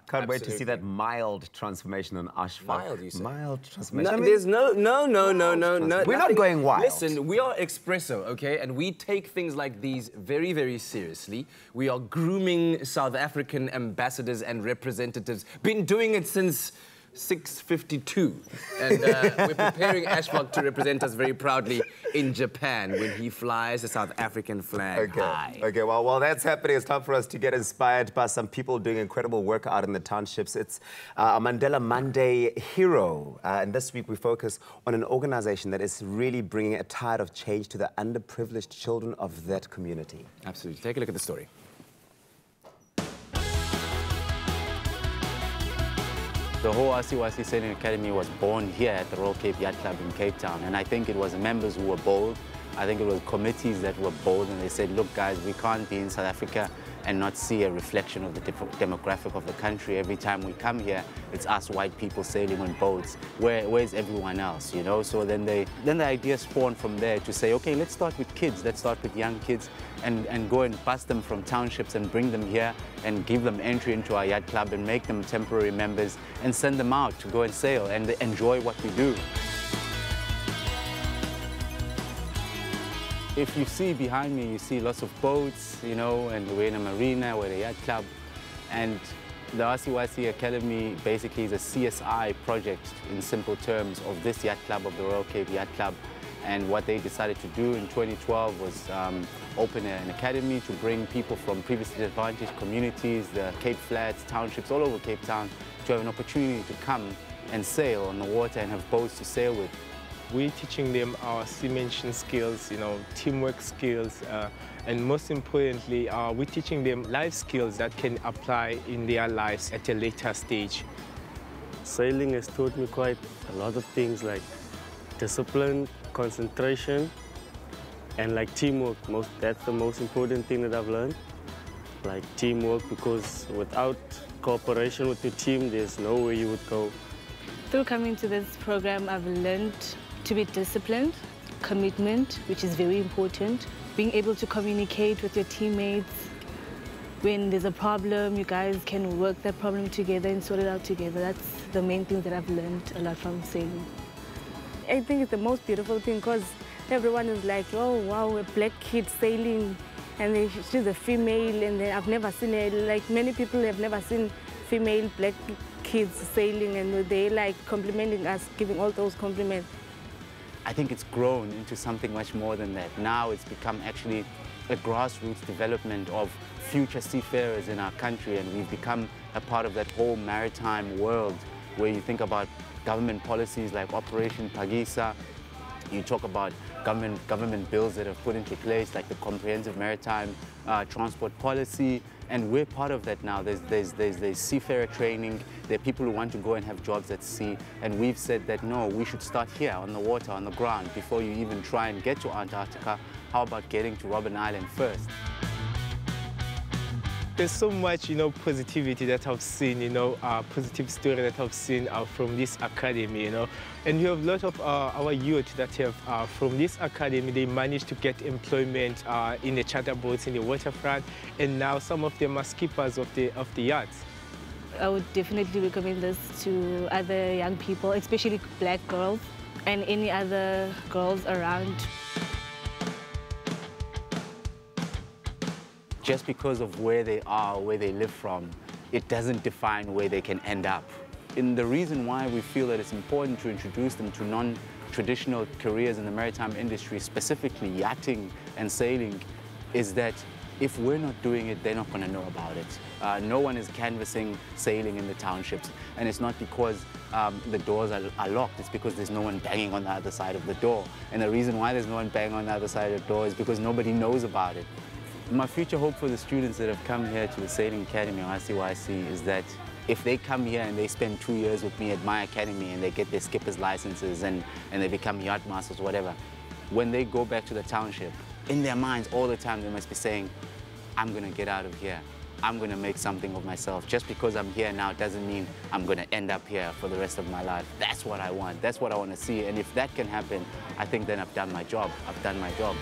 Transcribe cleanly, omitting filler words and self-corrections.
Can't wait to see that mild transformation on Ashfaq. Mild, you say? Mild transformation. No, there's no. We're not going wild. Listen, we are Expresso, okay? And we take things like these very, very seriously. We are grooming South African ambassadors and representatives. Been doing it since 6:52, and we're preparing Ashfaq to represent us very proudly in Japan when he flies the South African flag high. Okay, well, while that's happening, it's time for us to get inspired by some people doing incredible work out in the townships. It's a Mandela Monday hero, and this week we focus on an organization that is really bringing a tide of change to the underprivileged children of that community. Absolutely. Take a look at the story. The whole RCYC Sailing Academy was born here at the Royal Cape Yacht Club in Cape Town, and I think it was members who were bold. I think it was committees that were bold, and they said, look guys, we can't be in South Africa and not see a reflection of the demographic of the country. Every time we come here, it's us white people sailing on boats. Where's everyone else, you know? So then the idea spawned from there to say, okay, let's start with kids, let's start with young kids and go and bus them from townships and bring them here and give them entry into our yacht club and make them temporary members and send them out to go and sail and enjoy what we do. If you see behind me, you see lots of boats, you know, and we're in a marina, we're at a yacht club. And the RCYC Academy basically is a CSI project, in simple terms, of this yacht club, of the Royal Cape Yacht Club. And what they decided to do in 2012 was open an academy to bring people from previously disadvantaged communities, the Cape Flats, townships all over Cape Town, to have an opportunity to come and sail on the water and have boats to sail with. We're teaching them our seamanship skills, you know, teamwork skills, and most importantly, we're teaching them life skills that can apply in their lives at a later stage. Sailing has taught me quite a lot of things like discipline, concentration, and like teamwork. That's the most important thing that I've learned, like teamwork, because without cooperation with your team, there's nowhere you would go. Through coming to this program, I've learned to be disciplined, commitment, which is very important, being able to communicate with your teammates. When there's a problem, you guys can work that problem together and sort it out together. That's the main thing that I've learned a lot from sailing. I think it's the most beautiful thing because everyone is like, oh wow, a black kid sailing, and she's a female, and I've never seen it. Like many people have never seen female black kids sailing, and they like complimenting us, giving all those compliments. I think it's grown into something much more than that. Now it's become actually a grassroots development of future seafarers in our country, and we've become a part of that whole maritime world where you think about government policies like Operation Pagisa. You talk about government bills that have put into place, like the Comprehensive Maritime Transport Policy, and we're part of that now. There's seafarer training, there are people who want to go and have jobs at sea, and we've said that no, we should start here on the water, on the ground, before you even try and get to Antarctica. How about getting to Robben Island first? There's so much, you know, positivity that I've seen, you know, positive story that I've seen from this academy, you know. And we have a lot of our youth that have, from this academy, they managed to get employment in the charter boats, in the waterfront, and now some of them are skippers of the yachts. I would definitely recommend this to other young people, especially black girls and any other girls around. Just because of where they are, where they live from, it doesn't define where they can end up. And the reason why we feel that it's important to introduce them to non-traditional careers in the maritime industry, specifically yachting and sailing, is that if we're not doing it, they're not going to know about it. No one is canvassing sailing in the townships, and it's not because the doors are locked, it's because there's no one banging on the other side of the door. And the reason why there's no one banging on the other side of the door is because nobody knows about it. My future hope for the students that have come here to the Sailing Academy or RCYC is that if they come here and they spend 2 years with me at my academy and they get their skipper's licenses and they become yacht masters, whatever, when they go back to the township, in their minds all the time they must be saying, I'm going to get out of here. I'm going to make something of myself. Just because I'm here now doesn't mean I'm going to end up here for the rest of my life. That's what I want. That's what I want to see. And if that can happen, I think then I've done my job. I've done my job.